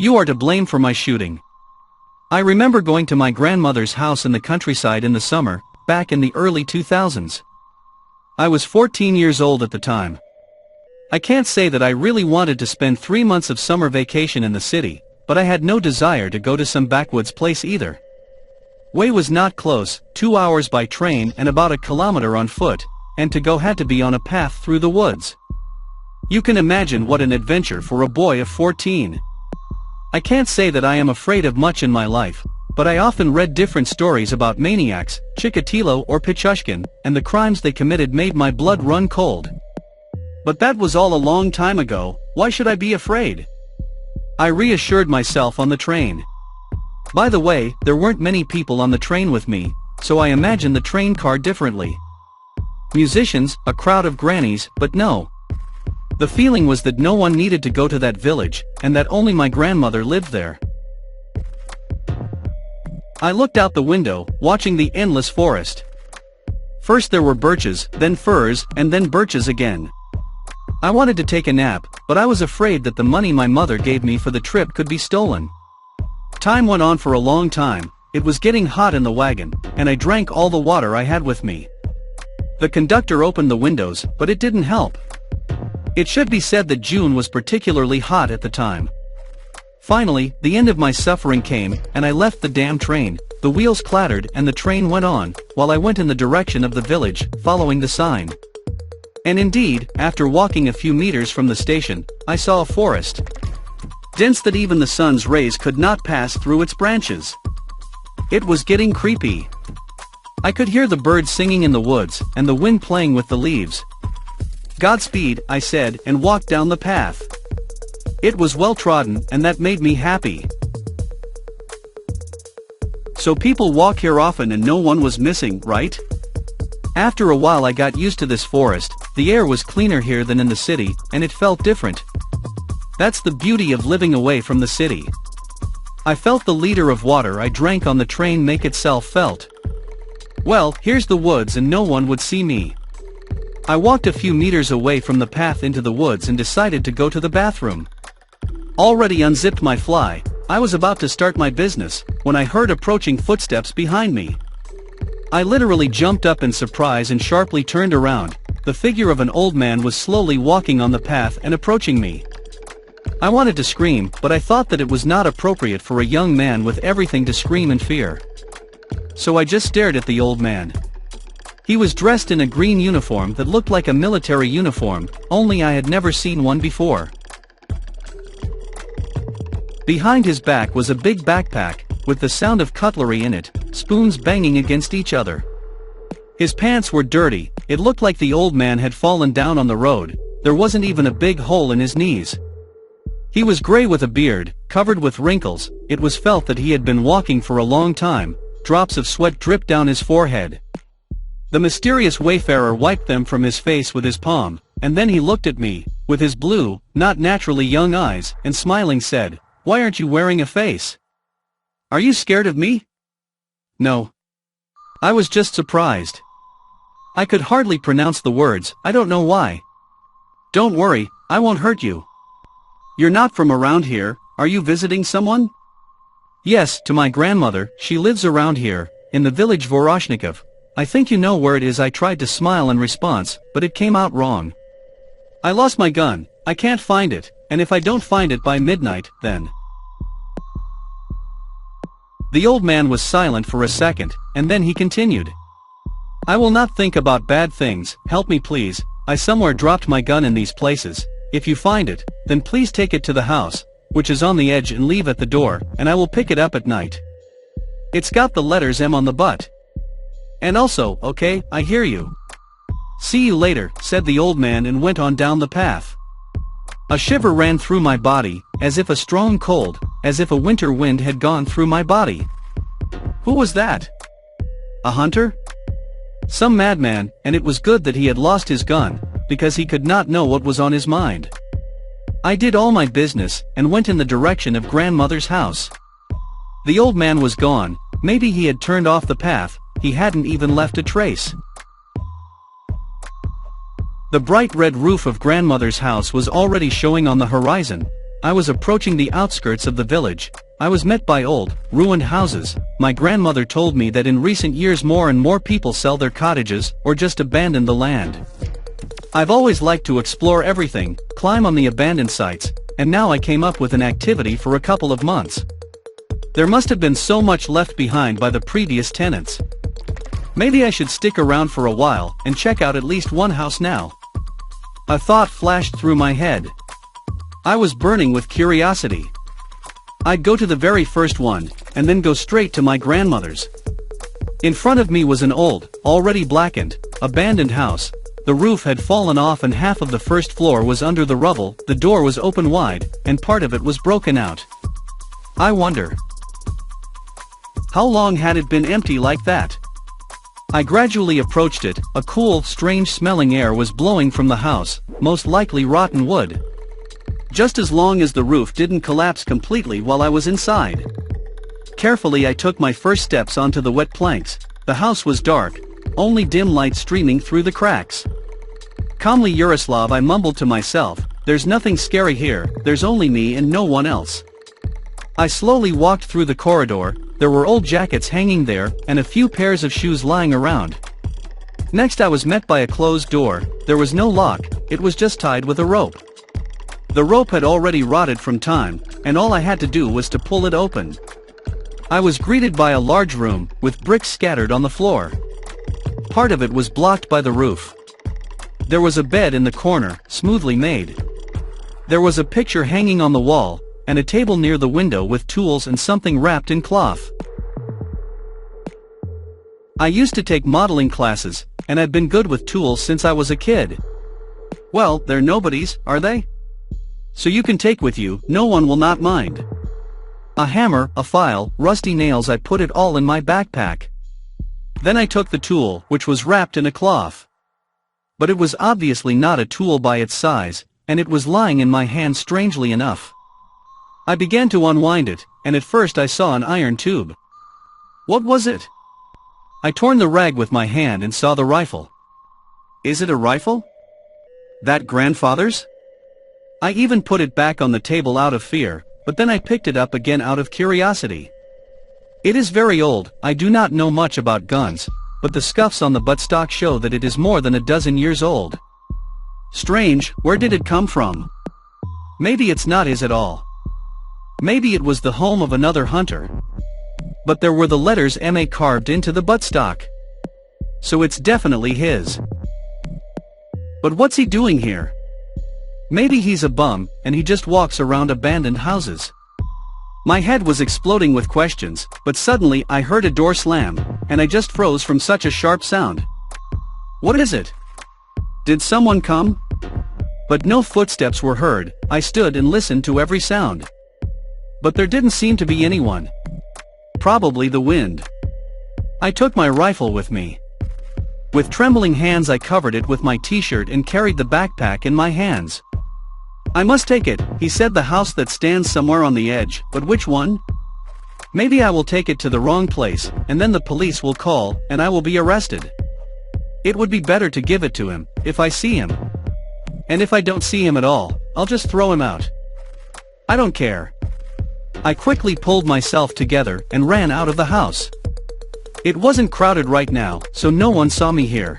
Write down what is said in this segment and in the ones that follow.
You are to blame for my shooting. I remember going to my grandmother's house in the countryside in the summer, back in the early 2000s. I was 14 years old at the time. I can't say that I really wanted to spend 3 months of summer vacation in the city, but I had no desire to go to some backwoods place either. Way was not close, 2 hours by train and about 1 kilometer on foot, and to go had to be on a path through the woods. You can imagine what an adventure for a boy of 14. I can't say that I am afraid of much in my life, but I often read different stories about maniacs, Chikatilo or Pichushkin, and the crimes they committed made my blood run cold. But that was all a long time ago. Why should I be afraid? I reassured myself on the train. By the way, there weren't many people on the train with me, so I imagined the train car differently. Musicians, a crowd of grannies, but no. The feeling was that no one needed to go to that village, and that only my grandmother lived there. I looked out the window, watching the endless forest. First there were birches, then firs, and then birches again. I wanted to take a nap, but I was afraid that the money my mother gave me for the trip could be stolen. Time went on for a long time. It was getting hot in the wagon, and I drank all the water I had with me. The conductor opened the windows, but it didn't help. It should be said that June was particularly hot at the time. Finally, the end of my suffering came, and I left the damn train. The wheels clattered and the train went on, while I went in the direction of the village, following the sign. And indeed, after walking a few meters from the station, I saw a forest. Dense that even the sun's rays could not pass through its branches. It was getting creepy. I could hear the birds singing in the woods, and the wind playing with the leaves. "Godspeed," I said, and walked down the path. It was well trodden, and that made me happy. So people walk here often and no one was missing, right? After a while I got used to this forest. The air was cleaner here than in the city, and it felt different. That's the beauty of living away from the city. I felt the liter of water I drank on the train make itself felt. Well, here's the woods and no one would see me. I walked a few meters away from the path into the woods and decided to go to the bathroom. Already unzipped my fly, I was about to start my business, when I heard approaching footsteps behind me. I literally jumped up in surprise and sharply turned around. The figure of an old man was slowly walking on the path and approaching me. I wanted to scream, but I thought that it was not appropriate for a young man with everything to scream in fear. So I just stared at the old man. He was dressed in a green uniform that looked like a military uniform, only I had never seen one before. Behind his back was a big backpack, with the sound of cutlery in it, spoons banging against each other. His pants were dirty. It looked like the old man had fallen down on the road. There wasn't even a big hole in his knees. He was gray with a beard, covered with wrinkles. It was felt that he had been walking for a long time. Drops of sweat dripped down his forehead. The mysterious wayfarer wiped them from his face with his palm, and then he looked at me, with his blue, not naturally young eyes, and smiling said, "Why aren't you wearing a face? Are you scared of me?" No. I was just surprised. I could hardly pronounce the words. I don't know why. "Don't worry, I won't hurt you. You're not from around here, are you visiting someone?" "Yes, to my grandmother, she lives around here, in the village Voroshnikov. I think you know where it is." I tried to smile in response, but it came out wrong. "I lost my gun, I can't find it, and if I don't find it by midnight, then..." The old man was silent for a second, and then he continued. "I will not think about bad things, help me please. I somewhere dropped my gun in these places. If you find it, then please take it to the house, which is on the edge, and leave at the door, and I will pick it up at night. It's got the letters M on the butt. And also, okay, I hear you. See you later," said the old man and went on down the path. A shiver ran through my body, as if a strong cold, as if a winter wind had gone through my body. Who was that? A hunter? Some madman, and it was good that he had lost his gun, because he could not know what was on his mind. I did all my business, and went in the direction of grandmother's house. The old man was gone. Maybe he had turned off the path. He hadn't even left a trace. The bright red roof of grandmother's house was already showing on the horizon. I was approaching the outskirts of the village. I was met by old, ruined houses. My grandmother told me that in recent years more and more people sell their cottages, or just abandon the land. I've always liked to explore everything, climb on the abandoned sites, and now I came up with an activity for a couple of months. There must have been so much left behind by the previous tenants. Maybe I should stick around for a while, and check out at least one house now. A thought flashed through my head. I was burning with curiosity. I'd go to the very first one, and then go straight to my grandmother's. In front of me was an old, already blackened, abandoned house. The roof had fallen off and half of the first floor was under the rubble, the door was open wide, and part of it was broken out. I wonder, how long had it been empty like that? I gradually approached it. A cool, strange-smelling air was blowing from the house, most likely rotten wood. Just as long as the roof didn't collapse completely while I was inside. Carefully I took my first steps onto the wet planks. The house was dark, only dim light streaming through the cracks. Calmly Yaroslav, I mumbled to myself, there's nothing scary here, there's only me and no one else. I slowly walked through the corridor. There were old jackets hanging there, and a few pairs of shoes lying around. Next I was met by a closed door. There was no lock, it was just tied with a rope. The rope had already rotted from time, and all I had to do was to pull it open. I was greeted by a large room, with bricks scattered on the floor. Part of it was blocked by the roof. There was a bed in the corner, smoothly made. There was a picture hanging on the wall, and a table near the window with tools and something wrapped in cloth. I used to take modeling classes, and I've been good with tools since I was a kid. Well, they're nobody's, are they? So you can take with you, no one will not mind. A hammer, a file, rusty nails, I put it all in my backpack. Then I took the tool, which was wrapped in a cloth. But it was obviously not a tool by its size, and it was lying in my hand strangely enough. I began to unwind it, and at first I saw an iron tube. What was it? I torn the rag with my hand and saw the rifle. Is it a rifle? That grandfather's? I even put it back on the table out of fear, but then I picked it up again out of curiosity. It is very old. I do not know much about guns, but the scuffs on the buttstock show that it is more than a dozen years old. Strange, where did it come from? Maybe it's not his at all. Maybe it was the home of another hunter. But there were the letters MA carved into the buttstock. So it's definitely his. But what's he doing here? Maybe he's a bum, and he just walks around abandoned houses. My head was exploding with questions, but suddenly I heard a door slam, and I just froze from such a sharp sound. What is it? Did someone come? But no footsteps were heard. I stood and listened to every sound. But there didn't seem to be anyone. Probably the wind. I took my rifle with me. With trembling hands I covered it with my t-shirt and carried the backpack in my hands. I must take it, he said, the house that stands somewhere on the edge, but which one? Maybe I will take it to the wrong place, and then the police will call, and I will be arrested. It would be better to give it to him, if I see him. And if I don't see him at all, I'll just throw him out. I don't care. I quickly pulled myself together and ran out of the house. It wasn't crowded right now, so no one saw me here.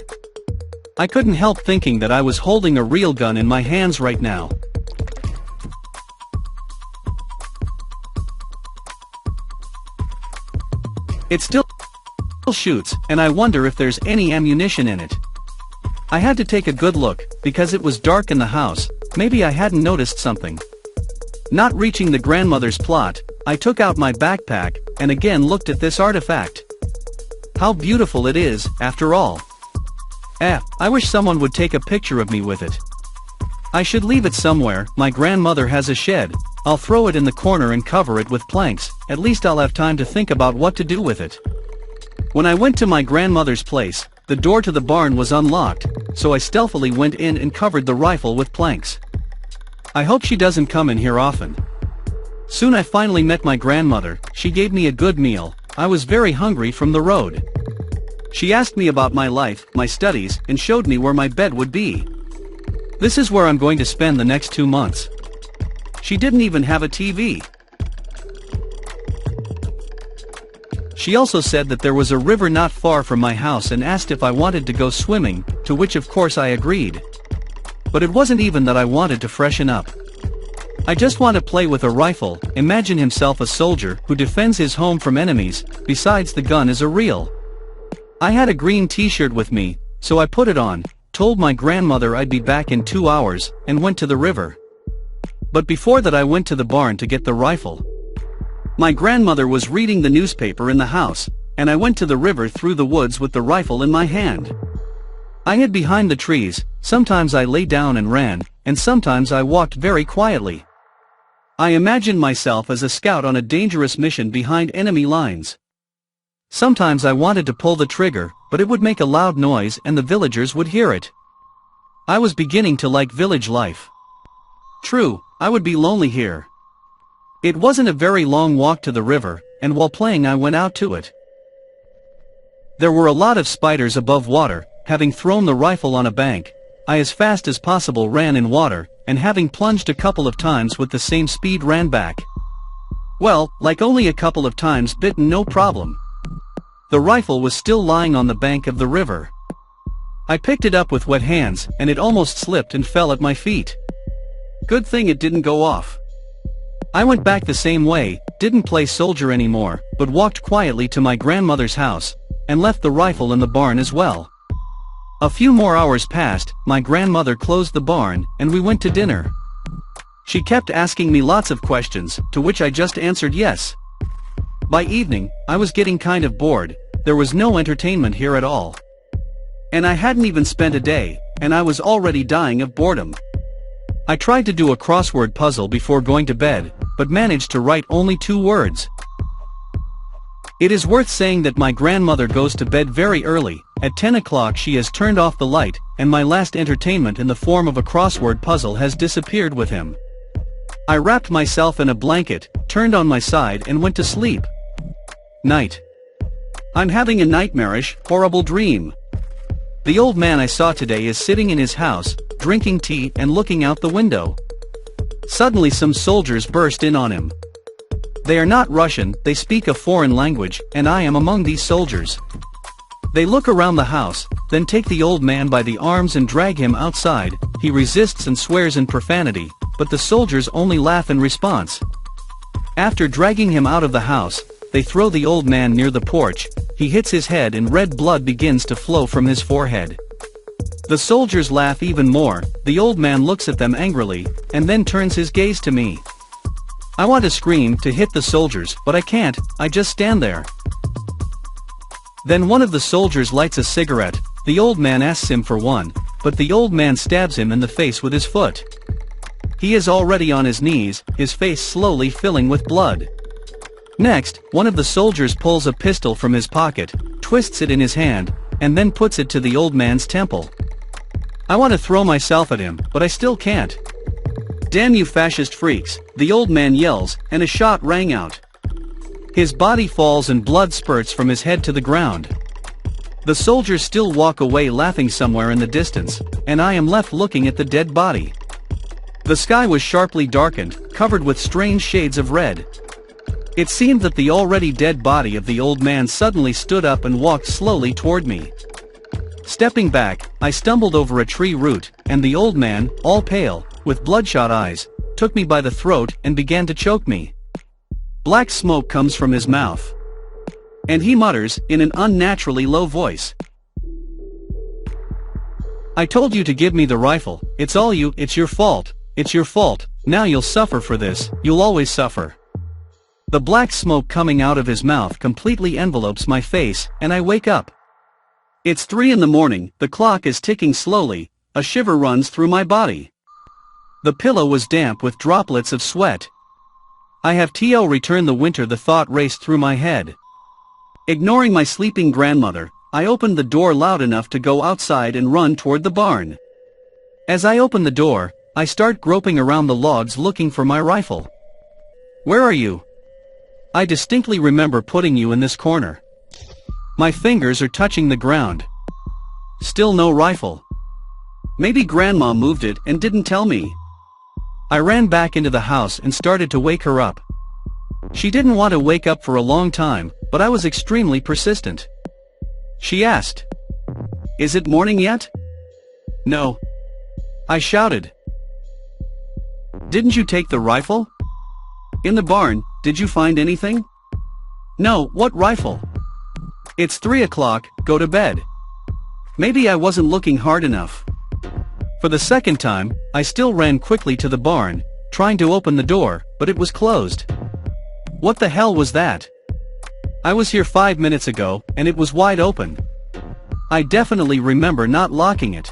I couldn't help thinking that I was holding a real gun in my hands right now. It still shoots, and I wonder if there's any ammunition in it. I had to take a good look, because it was dark in the house. Maybe I hadn't noticed something. Not reaching the grandmother's plot, I took out my backpack, and again looked at this artifact. How beautiful it is, after all. I wish someone would take a picture of me with it. I should leave it somewhere. My grandmother has a shed. I'll throw it in the corner and cover it with planks. At least I'll have time to think about what to do with it. When I went to my grandmother's place, the door to the barn was unlocked, so I stealthily went in and covered the rifle with planks. I hope she doesn't come in here often. Soon I finally met my grandmother. She gave me a good meal. I was very hungry from the road. She asked me about my life, my studies, and showed me where my bed would be. This is where I'm going to spend the next 2 months. She didn't even have a TV. She also said that there was a river not far from my house and asked if I wanted to go swimming, to which of course I agreed. But it wasn't even that I wanted to freshen up. I just want to play with a rifle. Imagine himself a soldier who defends his home from enemies. Besides, the gun is a real. I had a green t-shirt with me, so I put it on, told my grandmother I'd be back in 2 hours, and went to the river. But before that I went to the barn to get the rifle. My grandmother was reading the newspaper in the house, and I went to the river through the woods with the rifle in my hand. I hid behind the trees. Sometimes I lay down and ran, and sometimes I walked very quietly. I imagined myself as a scout on a dangerous mission behind enemy lines. Sometimes I wanted to pull the trigger, but it would make a loud noise and the villagers would hear it. I was beginning to like village life. True, I would be lonely here. It wasn't a very long walk to the river, and while playing I went out to it. There were a lot of spiders above water. Having thrown the rifle on a bank, I as fast as possible ran in water, and having plunged a couple of times with the same speed ran back. Well, like only a couple of times bitten, no problem. The rifle was still lying on the bank of the river. I picked it up with wet hands, and it almost slipped and fell at my feet. Good thing it didn't go off. I went back the same way, didn't play soldier anymore, but walked quietly to my grandmother's house, and left the rifle in the barn as well. A few more hours passed, my grandmother closed the barn, and we went to dinner. She kept asking me lots of questions, to which I just answered yes. By evening, I was getting kind of bored. There was no entertainment here at all. And I hadn't even spent a day, and I was already dying of boredom. I tried to do a crossword puzzle before going to bed, but managed to write only 2 words. It is worth saying that my grandmother goes to bed very early. At 10 o'clock she has turned off the light, and my last entertainment in the form of a crossword puzzle has disappeared with him. I wrapped myself in a blanket, turned on my side and went to sleep. Night. I'm having a nightmarish, horrible dream. The old man I saw today is sitting in his house, drinking tea and looking out the window. Suddenly some soldiers burst in on him. They are not Russian, they speak a foreign language, and I am among these soldiers. They look around the house, then take the old man by the arms and drag him outside. He resists and swears in profanity, but the soldiers only laugh in response. After dragging him out of the house, they throw the old man near the porch. He hits his head and red blood begins to flow from his forehead. The soldiers laugh even more. The old man looks at them angrily, and then turns his gaze to me. I want to scream, to hit the soldiers, but I can't. I just stand there. Then one of the soldiers lights a cigarette. The old man asks him for one, but the old man stabs him in the face with his foot. He is already on his knees, his face slowly filling with blood. Next, one of the soldiers pulls a pistol from his pocket, twists it in his hand, and then puts it to the old man's temple. I want to throw myself at him, but I still can't. Damn you fascist freaks, the old man yells, and a shot rang out. His body falls and blood spurts from his head to the ground. The soldiers still walk away laughing somewhere in the distance, and I am left looking at the dead body. The sky was sharply darkened, covered with strange shades of red. It seemed that the already dead body of the old man suddenly stood up and walked slowly toward me. Stepping back, I stumbled over a tree root, and the old man, all pale, with bloodshot eyes, took me by the throat and began to choke me. Black smoke comes from his mouth. And he mutters, in an unnaturally low voice. I told you to give me the rifle. It's all you, it's your fault. It's your fault. Now you'll suffer for this, you'll always suffer. The black smoke coming out of his mouth completely envelopes my face, and I wake up. It's 3 in the morning, the clock is ticking slowly, a shiver runs through my body. The pillow was damp with droplets of sweat. I have to return the winter, the thought raced through my head. Ignoring my sleeping grandmother, I opened the door loud enough to go outside and run toward the barn. As I open the door, I start groping around the logs looking for my rifle. Where are you? I distinctly remember putting you in this corner. My fingers are touching the ground. Still no rifle. Maybe Grandma moved it and didn't tell me. I ran back into the house and started to wake her up. She didn't want to wake up for a long time, but I was extremely persistent. She asked, "Is it morning yet?" "No," I shouted. "Didn't you take the rifle?" "In the barn, did you find anything?" "No, what rifle?" "It's 3 o'clock, go to bed." Maybe I wasn't looking hard enough. For the second time, I still ran quickly to the barn, trying to open the door, but it was closed. What the hell was that? I was here 5 minutes ago, and it was wide open. I definitely remember not locking it.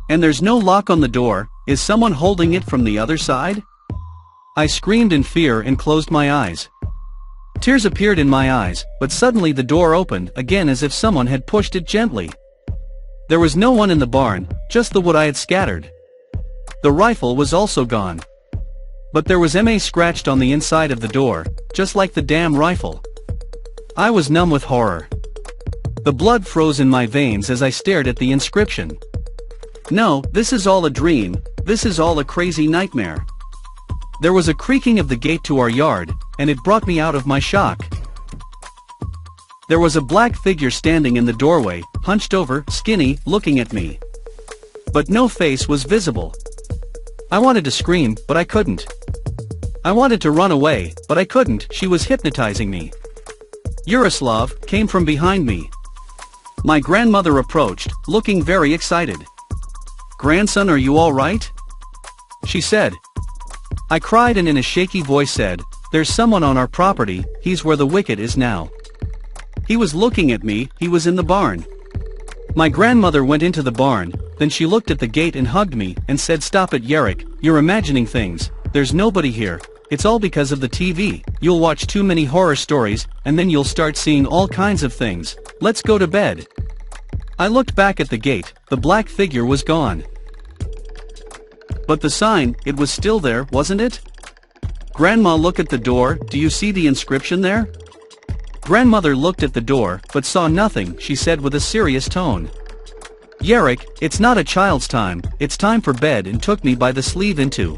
And there's no lock on the door. Is someone holding it from the other side? I screamed in fear and closed my eyes. Tears appeared in my eyes, but suddenly the door opened again as if someone had pushed it gently. There was no one in the barn, just the wood I had scattered. The rifle was also gone. But there was MA scratched on the inside of the door, just like the damn rifle. I was numb with horror. The blood froze in my veins as I stared at the inscription. No, this is all a dream, this is all a crazy nightmare. There was a creaking of the gate to our yard, and it brought me out of my shock. There was a black figure standing in the doorway, hunched over, skinny, looking at me. But no face was visible. I wanted to scream, but I couldn't. I wanted to run away, but I couldn't. She was hypnotizing me. Yaroslav came from behind me. My grandmother approached, looking very excited. "Grandson, are you all right?" she said. I cried and in a shaky voice said, "There's someone on our property, he's where the wicket is now." He was looking at me, he was in the barn. My grandmother went into the barn, then she looked at the gate and hugged me, and said, "Stop it, Yarek, you're imagining things, there's nobody here, it's all because of the TV, you'll watch too many horror stories, and then you'll start seeing all kinds of things, let's go to bed." I looked back at the gate, the black figure was gone. But the sign, it was still there, wasn't it? "Grandma, look at the door, do you see the inscription there?" Grandmother looked at the door, but saw nothing, she said with a serious tone. "Yarek, it's not a child's time, it's time for bed," and took me by the sleeve into